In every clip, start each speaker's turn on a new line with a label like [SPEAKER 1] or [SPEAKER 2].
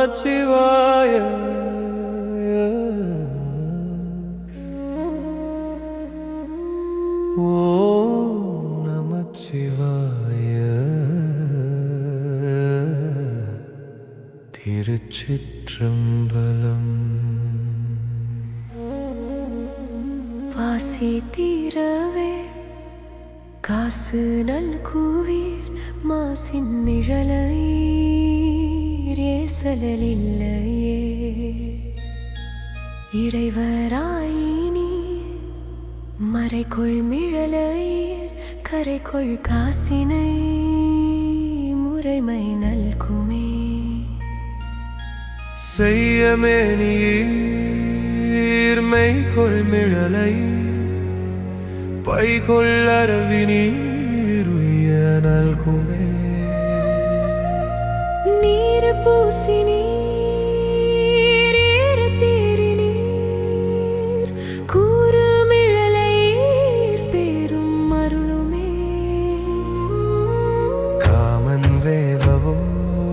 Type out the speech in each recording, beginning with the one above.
[SPEAKER 1] நமச்சிவாய ஓம் நமச்சிவாய திருச்சிற்றம்பலம்.
[SPEAKER 2] வாசி தீரவே காசு நல்குவீர் மாசின் நிழலையீர் ஏசலில்லையே. இறைவராயினி மறைக்குள் மிழலையீர் கரைக்குள் காசினை முறைமை நல்குமே.
[SPEAKER 1] செய்யமேனீர் மெய்கொள் மிழலை பைகொள் அரவினீர் உய்ய நல்குமே.
[SPEAKER 2] நீர் பூசி நீர் ஏறத்தேறி நீர் கூறுமிழலையீர் பேரும் அருளுமே.
[SPEAKER 1] காமன் வேவவோர்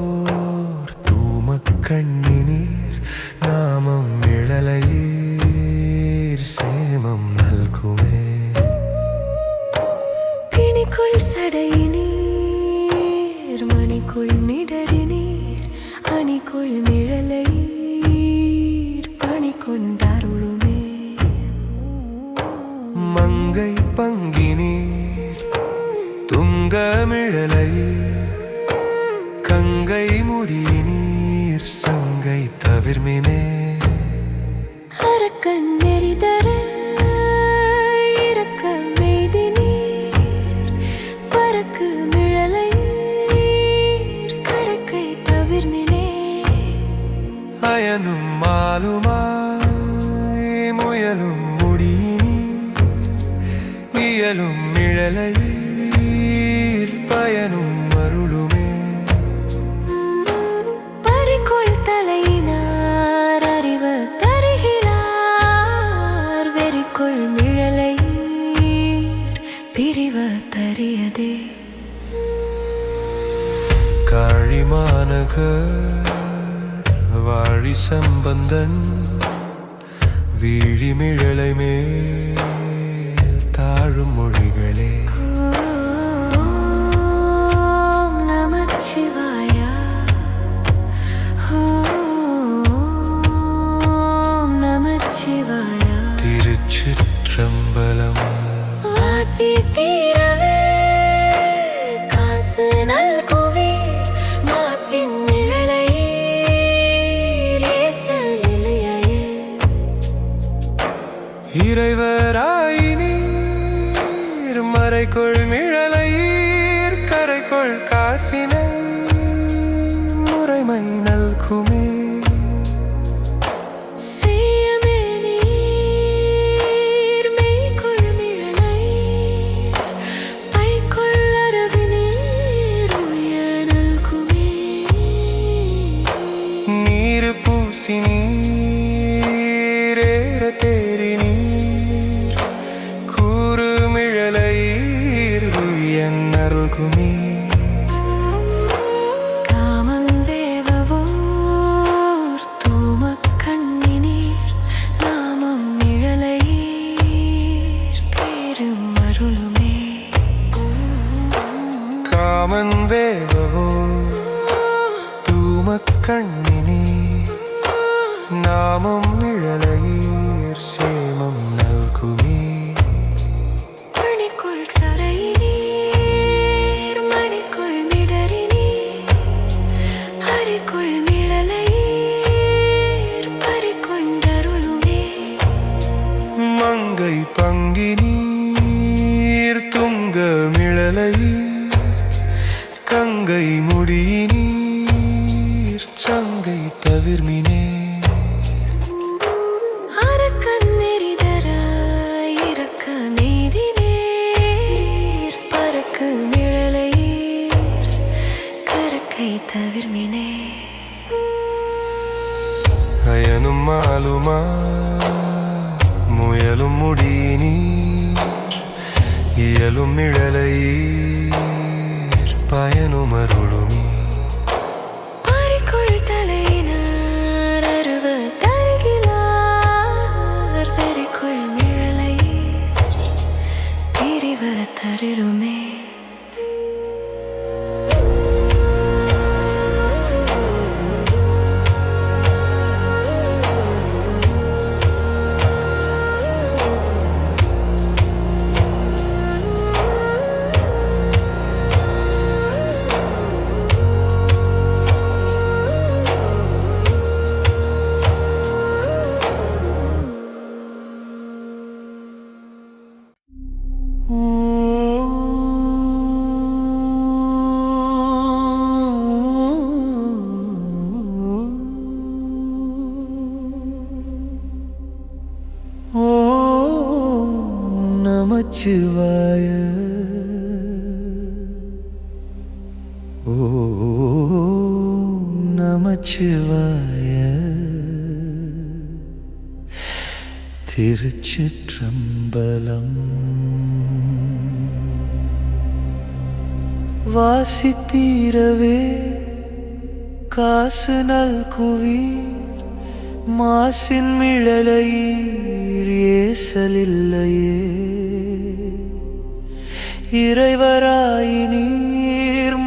[SPEAKER 1] தூமக்கண்ணினீர் நாமம் மிழலையீர் சேமம் நல்குமே.
[SPEAKER 2] பிணிக்குள் சடையினீர் மணிக்குள் நிடறினீர் அணிக்குள் மிழலையீர் பணி கொண்டாருளுமே.
[SPEAKER 1] மங்கை பங்கினீர் துங்க மிழலையீர் கங்கை முடியினீர் சங்கை தவிர்மினே.
[SPEAKER 2] அரக்கன் நெறிதர இறக்க மெய்தினீர் பறக்கு மிழலையீர் கரக்கை தவிர்மினே.
[SPEAKER 1] அயனும் மாலுமாய் முயலும் முடியினீர் இயலும் மிழலையீர் பயனும் அருளுமே.
[SPEAKER 2] பறிக்குள் தலையினார் அறிவு தருகிறார் வெறிக்குள் மிழலையீர் பிரிவ தரியதே.
[SPEAKER 1] காழிமாநகர் வாழி சம்பந்தன் வீழிமிழலை மேல் தாழும் மொழிகளே.
[SPEAKER 2] ஓம் நமச்சிவாய ஓம் நமச்சிவாய.
[SPEAKER 1] திருச்சிற்றம்பலம்.
[SPEAKER 2] வாசி தீரவே காசு நல்குவீர் மாசின் நிழலையீர் ஏசலில்லையே.
[SPEAKER 1] இறைவராயினீர் மறைக்குள் மிழலையீர் கரைக்குள் காசினை முறைமை நல்குமே.
[SPEAKER 2] செய்யமேனீர் மெய்கொள் மிழலையீர் பைகொள் அரவினீர் உய்ய நல்குமே.
[SPEAKER 1] நீர் பூசி நீர் ஏறத்தேறி நீர் கூறு மிழலையீர் உய்ய நல்குமே.
[SPEAKER 2] காமம் வேவவோர் தூமக்கண்ணினீர் நாமம் மிழலையீர் பேரும் அருளுமே.
[SPEAKER 1] காமன் வேவவோ தூமக்கண்ணினீர் நாமம் மிழலையீர் சேமம் நல்குமே.
[SPEAKER 2] மணிக்குள் சரையினீர் மணிக்குள் மிடறினீர் அரிக்குள் மிழலையீர் பறிகொண்டருளுமே.
[SPEAKER 1] மங்கை பங்கினீர் துங்க மிழலையீர் கங்கை முடியினீர் சங்கை தவிர்மினே.
[SPEAKER 2] அரக்கன் நெறிதர இறக்க மெய்தினீர் பறக்கு மிழலையீர் கரக்கை தவிர்மினே.
[SPEAKER 1] அயனும் மாலுமா முயலும் முடியினீர் இயலும் மிழலையீர் பயனும் அருளுமே.
[SPEAKER 2] பறிக்குள் தலையினார்
[SPEAKER 1] நமச்சிவாய. ஓம் நமச்சிவாய. திருச்சிற்றம்பலம். வாசித்தீரவே காசு நல்குவீர், மாசின் மிழலையீர் ஏசலில்லையே. இறைவராயினீர்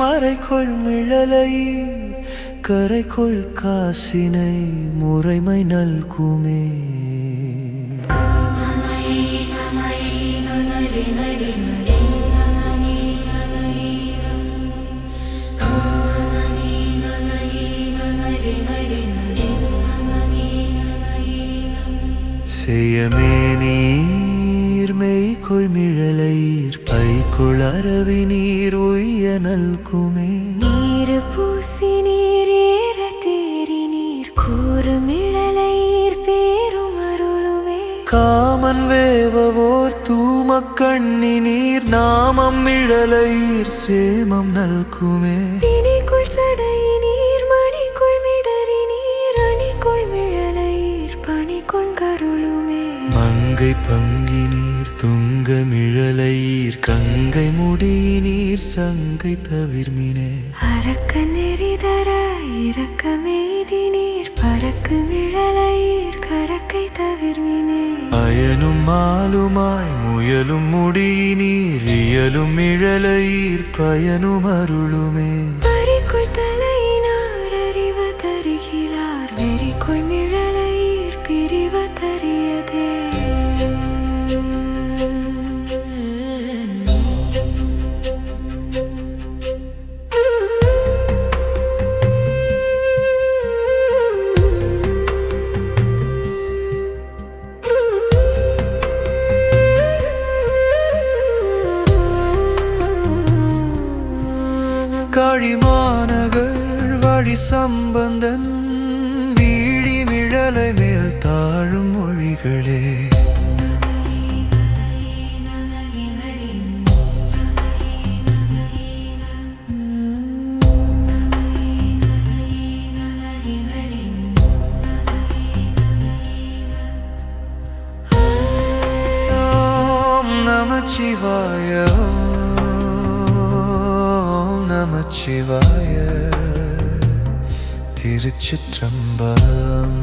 [SPEAKER 1] மறைகொள் மிழலையீர், கரைகொள் காசினை முறைமை நல்குமே. செய்யமே நீர் மெய்கொள் மிழலையீர், பைக்குள் அரவி நீர் உய்ய நல்குமே.
[SPEAKER 2] நீர் பூசி நீர் ஏற தேறி நீர் கூறு மிழலையீர் பேரும் அருளுமே.
[SPEAKER 1] காமன் வேவவோர் தூமக் கண்ணி நீர், நாமம் மிழலையீர் சேமம் நல்குமே.
[SPEAKER 2] பிணிக்குள் சடை நீர் மணிக்குள் மிடறி நீர், அணிக்குள் மிழலையீர் பணிக்குள் கருளுமே.
[SPEAKER 1] மங்கை பங்கி நீர் துங்க மிழலையீர், கங்கை முடி நீர் சங்கை தவிர்மினே.
[SPEAKER 2] அரக்க நெறிதர இரக்க மெய்தி நீர், பறக்கு மிழலையீர் கரக்கை தவிர்மினே.
[SPEAKER 1] அயனும் மாலுமாய் முயலும் முடி நீர், இயலும் மிழலையீர் பயனும் அருளுமே.
[SPEAKER 2] பறிக்குள் தலையினார் அறிவ தருகிலார், வெறிக்குள் மிழலையீர் பிரிவ தரியதே.
[SPEAKER 1] காழிமாநகர் வழி சம்பந்தன், வீழி மிழலை மேல் தாழும் மொழிகளே. ஓம் நமச்சிவாய. ஓம் நமச்சிவாய. திருச்சிற்றம்பலம்.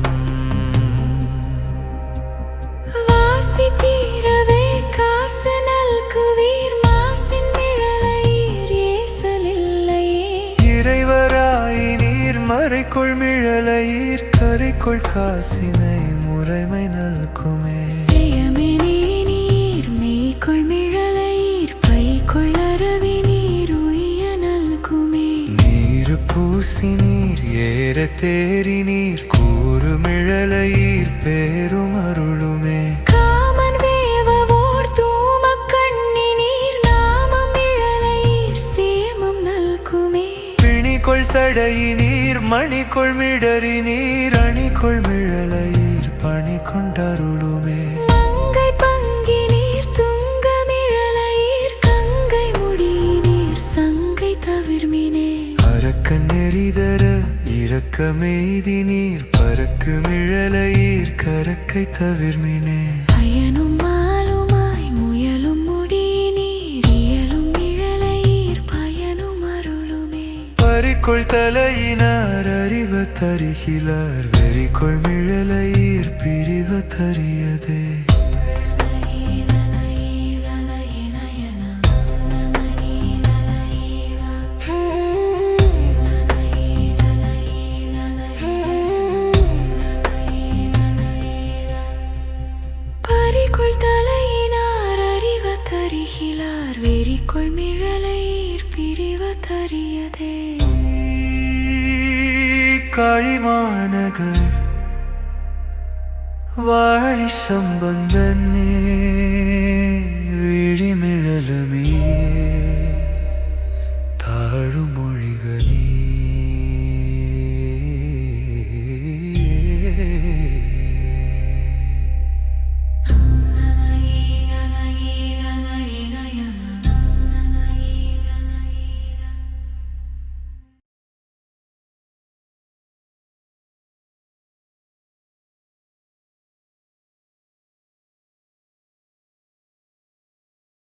[SPEAKER 2] வாசி தீரவே காசு நல்குவீர், மாசின் மிழலையீர் ஏசலில்லையே.
[SPEAKER 1] இறைவராயி நீர் மறைகொள் மிழலையீர், கரைகொள் காசினை முறைமை நல்குமே.
[SPEAKER 2] செய்யமே நீர் மெய்கொள் மிழலையீர், பைகொள் அரவி நீர் உய்ய நல்குமே.
[SPEAKER 1] நீர் பூசி நீர் ஏற தேறி நீர், கூறு மிழலையீர் பேரும் அருளுமே.
[SPEAKER 2] காமன் வேவவோர் தூமக் கண்ணி நீர், நாமம் மிழலையீர் சேமம் நல்குமே.
[SPEAKER 1] பிணிகொள் சடை நீர் மணிகொள் மிடறி நீர், அணிகொள் மிழலையீர் பணி கொண்டருளுமே.
[SPEAKER 2] மங்கை பங்கி நீர் துங்க மிழலையீர், கங்கை முடி நீர் சங்கை தவிர்மினே.
[SPEAKER 1] அரக்க நெறிதர இரக்க மெய்தி நீர், பறக்கு மிழலையீர் கரக்கை தவிர்மினே.
[SPEAKER 2] அயனும் மாலுமாய் முயலும் முடி நீர், இயலும் மிழலையீர் பயனும் அருளுமே.
[SPEAKER 1] பறிகொள் தலையினார் அறிவ தருகிலார், வெறிகொள் மிழலையீர் பிரிவ தரியதே.
[SPEAKER 2] பறிக்குள் தலையினார் அறிவ தருகிலார், வெறிக்குள் மிழலையீர் பிரிவ தரியதே.
[SPEAKER 1] காழிமாநகர் வாழி சம்பந்தனே, விழி மிழலுமே தாழும்